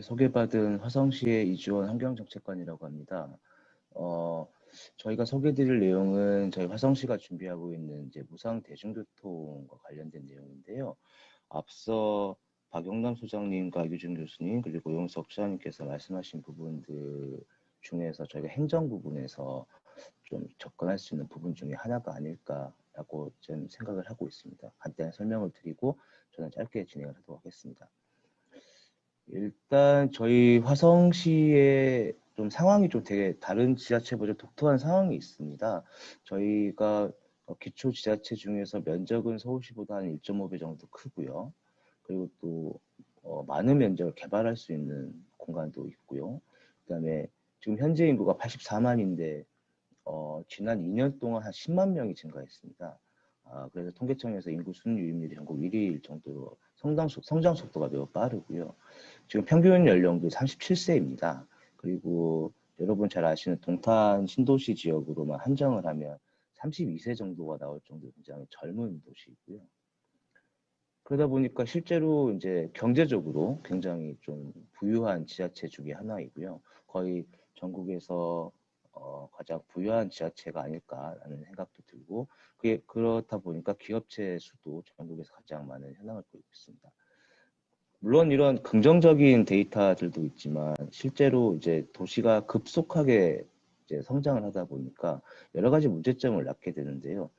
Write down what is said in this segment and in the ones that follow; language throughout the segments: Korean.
소개받은 화성시의 이주원 환경정책관이라고 합니다. 저희가 소개드릴 내용은 저희 화성시가 준비하고 있는 이제 무상 대중교통과 관련된 내용인데요. 앞서 박영남 소장님과 유준 교수님 그리고 용석 시장님께서 말씀하신 부분들 중에서 저희가 행정 부분에서 좀 접근할 수 있는 부분 중에 하나가 아닐까라고 좀 생각을 하고 있습니다. 간단히 설명을 드리고 저는 짧게 진행을 하도록 하겠습니다. 일단 저희 화성시의 좀 상황이 좀 되게 다른 지자체보다 독특한 상황이 있습니다. 저희가 기초 지자체 중에서 면적은 서울시보다 한 1.5배 정도 크고요. 그리고 또 많은 면적을 개발할 수 있는 공간도 있고요. 그다음에 지금 현재 인구가 84만인데 지난 2년 동안 한 10만 명이 증가했습니다. 그래서 통계청에서 인구 순 유입률이 전국 1위일 정도로 성장 속도가 매우 빠르고요. 지금 평균 연령도 37세입니다. 그리고 여러분 잘 아시는 동탄 신도시 지역으로만 한정을 하면 32세 정도가 나올 정도로 굉장히 젊은 도시이고요. 그러다 보니까 실제로 이제 경제적으로 굉장히 좀 부유한 지자체 중에 하나이고요. 거의 전국에서 가장 부유한 지자체가 아닐까라는 생각도 들고, 그게 그렇다 보니까 기업체 수도 전국에서 가장 많은 현황을 보이고 있습니다. 물론 이런 긍정적인 데이터들도 있지만 실제로 이제 도시가 급속하게 이제 성장을 하다 보니까 여러 가지 문제점을 낳게 되는데요.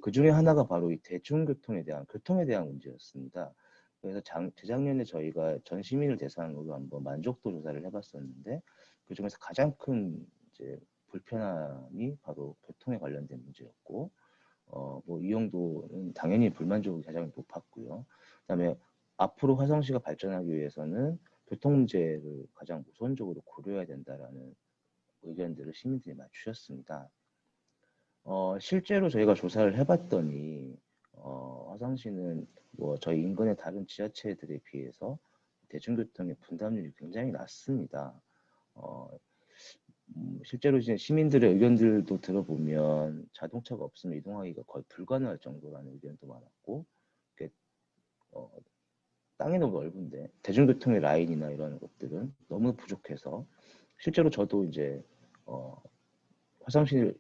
그 중에 하나가 바로 이 대중교통에 대한 교통에 대한 문제였습니다. 그래서 재작년에 저희가 전 시민을 대상으로 한번 만족도 조사를 해봤었는데 그 중에서 가장 큰 이제 불편함이 바로 교통에 관련된 문제였고, 뭐 이용도는 당연히 불만족이 가장 높았고요. 그다음에 앞으로 화성시가 발전하기 위해서는 교통 문제를 가장 우선적으로 고려해야 된다라는 의견들을 시민들이 많이 주셨습니다. 실제로 저희가 조사를 해봤더니 화성시는 뭐 저희 인근의 다른 지자체들에 비해서 대중교통의 분담률이 굉장히 낮습니다. 실제로 이제 시민들의 의견들도 들어보면 자동차가 없으면 이동하기가 거의 불가능할 정도라는 의견도 많았고, 땅이 너무 넓은데 대중교통의 라인이나 이런 것들은 너무 부족해서 실제로 저도 이제 화성시의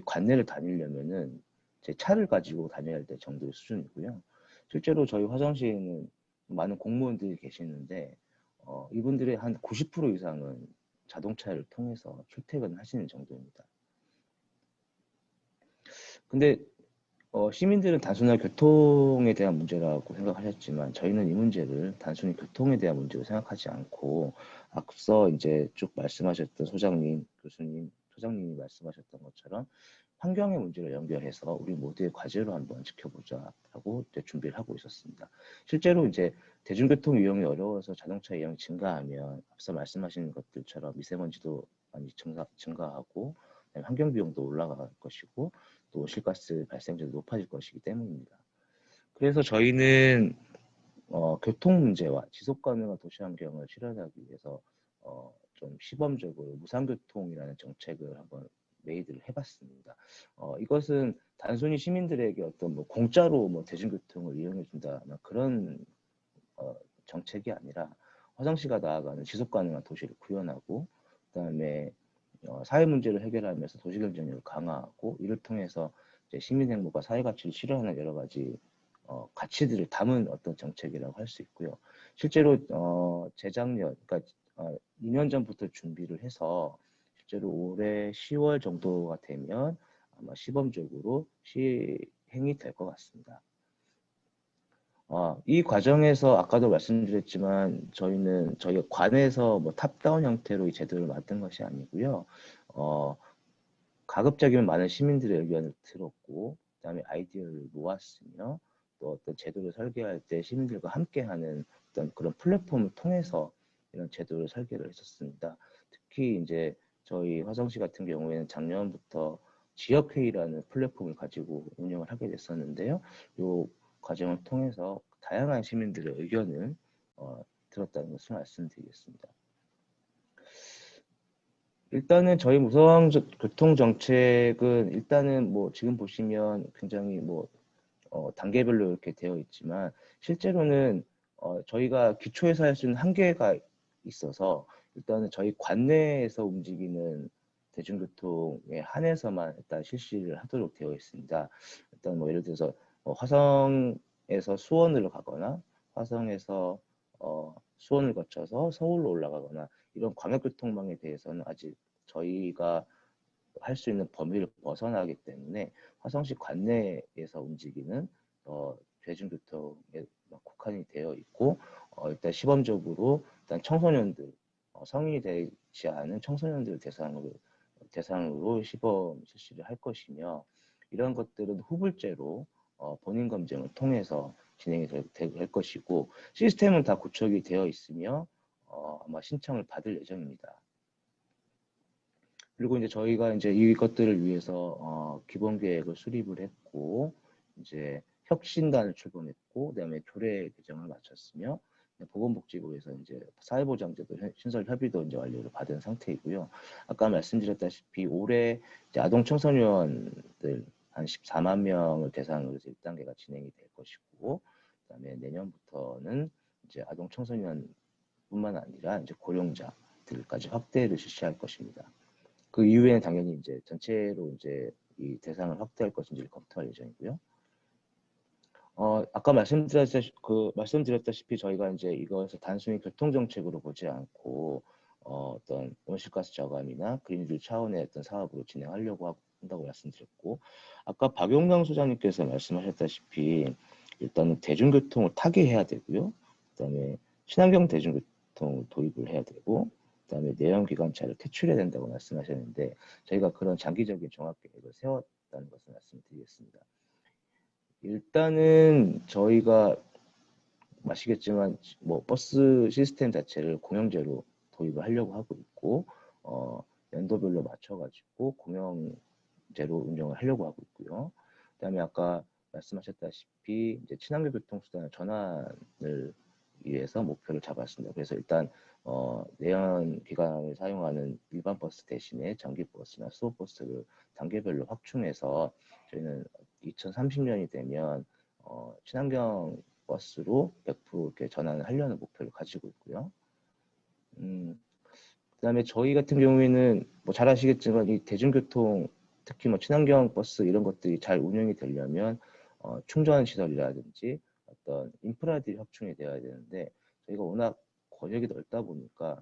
관내를 다니려면은 제 차를 가지고 다녀야 될 정도의 수준이고요. 실제로 저희 화성시에는 많은 공무원들이 계시는데 이분들의 한 90% 이상은 자동차를 통해서 출퇴근하시는 정도입니다. 근데 시민들은 단순한 교통에 대한 문제라고 생각하셨지만 저희는 이 문제를 단순히 교통에 대한 문제로 생각하지 않고 앞서 이제 쭉 말씀하셨던 소장님, 교수님, 소장님이 말씀하셨던 것처럼 환경의 문제를 연결해서 우리 모두의 과제로 한번 지켜보자 하고 이제 준비를 하고 있었습니다. 실제로 이제 대중교통 이용이 어려워서 자동차 이용이 증가하면 앞서 말씀하신 것들처럼 미세먼지도 많이 증가하고 환경 비용도 올라갈 것이고 또 온실가스 발생률도 높아질 것이기 때문입니다. 그래서 저희는 교통 문제와 지속 가능한 도시 환경을 실현하기 위해서 좀 시범적으로 무상교통이라는 정책을 한번 메이드를 해봤습니다. 이것은 단순히 시민들에게 어떤 뭐 공짜로 뭐 대중교통을 이용해 준다 그런 정책이 아니라 화성시가 나아가는 지속 가능한 도시를 구현하고 그다음에 사회 문제를 해결하면서 도시 경쟁력을 강화하고 이를 통해서 이제 시민 행복과 사회 가치를 실현하는 여러 가지 가치들을 담은 어떤 정책이라고 할 수 있고요. 실제로 재작년, 그러니까 2년 전부터 준비를 해서 실제로 올해 10월 정도가 되면 아마 시범적으로 시행이 될 것 같습니다. 이 과정에서 아까도 말씀드렸지만 저희는 저희 관에서 뭐 탑다운 형태로 이 제도를 만든 것이 아니고요. 가급적이면 많은 시민들의 의견을 들었고 그다음에 아이디어를 모았으며 또 어떤 제도를 설계할 때 시민들과 함께하는 어떤 그런 플랫폼을 통해서 이런 제도를 설계를 했었습니다. 특히 이제 저희 화성시 같은 경우에는 작년부터 지역회의라는 플랫폼을 가지고 운영을 하게 됐었는데요. 이 과정을 통해서 다양한 시민들의 의견을 들었다는 것을 말씀드리겠습니다. 일단은 저희 무상 교통 정책은 일단은 뭐 지금 보시면 굉장히 뭐 단계별로 이렇게 되어 있지만 실제로는 저희가 기초에서 할 수 있는 한계가 있어서 일단은 저희 관내에서 움직이는 대중교통에 한해서만 일단 실시를 하도록 되어 있습니다. 일단 뭐 예를 들어서 화성에서 수원으로 가거나 화성에서 수원을 거쳐서 서울로 올라가거나 이런 광역교통망에 대해서는 아직 저희가 할 수 있는 범위를 벗어나기 때문에 화성시 관내에서 움직이는 대중교통에 국한이 되어 있고 일단 시범적으로 일단 청소년들 성인이 되지 않은 청소년들 대상으로 시범 실시를 할 것이며 이런 것들은 후불제로 본인 검증을 통해서 진행이 될 것이고 시스템은 다 구축이 되어 있으며 아마 신청을 받을 예정입니다. 그리고 이제 저희가 이제 이것들을 위해서 기본 계획을 수립을 했고 이제 혁신단을 출범했고 그다음에 조례 개정을 마쳤으며 보건복지부에서 이제 사회보장제도 신설 협의도 이제 완료를 받은 상태이고요. 아까 말씀드렸다시피 올해 이제 아동 청소년들 한 14만 명을 대상으로 1단계가 진행이 될 것이고 그다음에 내년부터는 이제 아동 청소년뿐만 아니라 이제 고령자들까지 확대를 실시할 것입니다. 그 이후에는 당연히 이제 전체로 이제 이 대상을 확대할 것인지를 검토할 예정이고요. 아까 말씀드렸다시피 저희가 이제 이것을 단순히 교통정책으로 보지 않고 어떤 온실가스 저감이나 그린딜 차원의 어떤 사업으로 진행하려고 한다고 말씀드렸고 아까 박용량 소장님께서 말씀하셨다시피 일단은 대중교통을 타게 해야 되고요. 그다음에 친환경 대중교통 도입을 해야 되고 그다음에 내연기관차를 퇴출해야 된다고 말씀하셨는데 저희가 그런 장기적인 종합계획을 세웠다는 것을 말씀드리겠습니다. 일단은 저희가 아시겠지만 뭐 버스 시스템 자체를 공영제로 도입을 하려고 하고 있고 연도별로 맞춰가지고 공영제로 운영을 하려고 하고 있고요. 그다음에 아까 말씀하셨다시피 이제 친환경 교통수단의 전환을 위해서 목표를 잡았습니다. 그래서 일단 내연 기관을 사용하는 일반 버스 대신에 전기 버스나 수소 버스를 단계별로 확충해서 저희는 2030년이 되면 친환경 버스로 100% 이렇게 전환을 하려는 목표를 가지고 있고요. 그다음에 저희 같은 경우에는 뭐 잘 아시겠지만 이 대중교통 특히 뭐 친환경 버스 이런 것들이 잘 운영이 되려면 충전 시설이라든지 어떤 인프라들이 확충이 되어야 되는데 저희가 워낙 권역이 넓다 보니까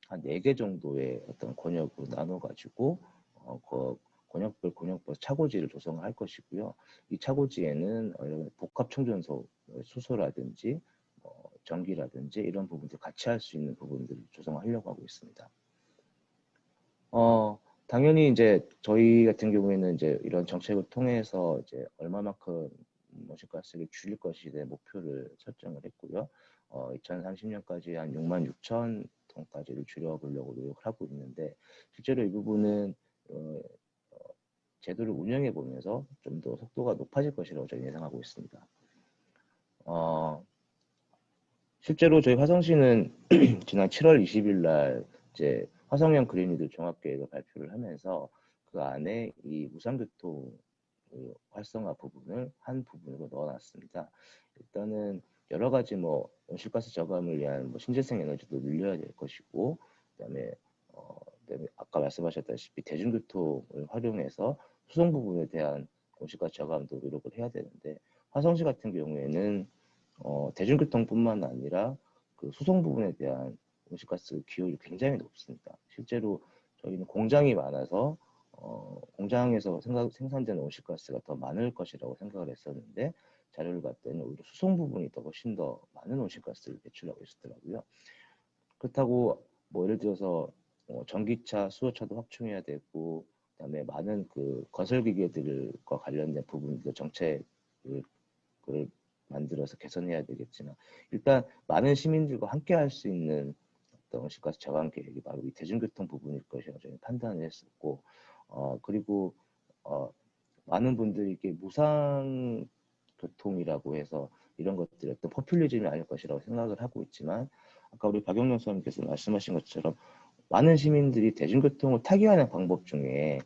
한 4개 정도의 어떤 권역으로 나눠 가지고 그 권역별 차고지를 조성할 것이고요. 이 차고지에는 복합 충전소 수소라든지 전기라든지 이런 부분들 같이 할 수 있는 부분들을 조성하려고 하고 있습니다. 당연히 이제 저희 같은 경우에는 이제 이런 정책을 통해서 이제 얼마만큼 온실가스를 줄일 것이에 목표를 설정을 했고요. 2030년까지 한 6만 6천 톤까지를 줄여보려고 노력을 하고 있는데 실제로 이 부분은 제도를 운영해 보면서 좀 더 속도가 높아질 것이라고 저는 예상하고 있습니다. 실제로 저희 화성시는 지난 7월 20일 날 이제 화성형 그린이드 종합계획을 발표를 하면서 그 안에 이 우산교통 활성화 부분을 한 부분으로 넣어놨습니다. 일단은 여러 가지 뭐 온실가스 저감을 위한 뭐 신재생 에너지도 늘려야 될 것이고, 그다음에 아까 말씀하셨다시피 대중교통을 활용해서 수송 부분에 대한 온실가스 저감도 노력을 해야 되는데 화성시 같은 경우에는 대중교통뿐만 아니라 그 수송 부분에 대한 온실가스 기여율이 굉장히 높습니다. 실제로 저희는 공장이 많아서 공장에서 생산되는 온실가스가 더 많을 것이라고 생각을 했었는데 자료를 봤더니 오히려 수송 부분이 더 훨씬 더 많은 온실가스를 배출하고 있었더라고요. 그렇다고 뭐 예를 들어서 전기차, 수소차도 확충해야 되고 그다음에 많은 그 건설기계들과 관련된 부분도 정책을 만들어서 개선해야 되겠지만 일단 많은 시민들과 함께 할 수 있는 어떤 온실가스 저감 계획이 바로 이 대중교통 부분일 것이라고 저는 판단을 했었고 그리고 많은 분들이 이게 무상 교통이라고 해서 이런 것들이 어떤 포퓰리즘이 아닐 것이라고 생각을 하고 있지만 아까 우리 박영렬 선생님께서 말씀하신 것처럼 많은 시민들이 대중교통을 타기 위한 방법 중에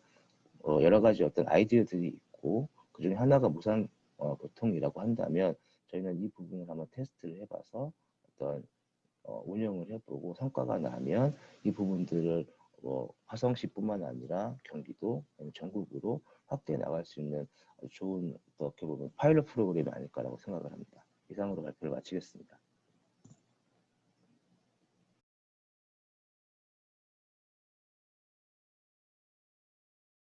여러 가지 어떤 아이디어들이 있고 그중에 하나가 무상 교통이라고 한다면 저희는 이 부분을 한번 테스트를 해봐서 어떤 운영을 해보고 성과가 나면 이 부분들을 화성시뿐만 아니라 경기도, 전국으로 확대해 나갈 수 있는 아주 좋은 어떻게 보면 파일럿 프로그램이 아닐까라고 생각을 합니다. 이상으로 발표를 마치겠습니다.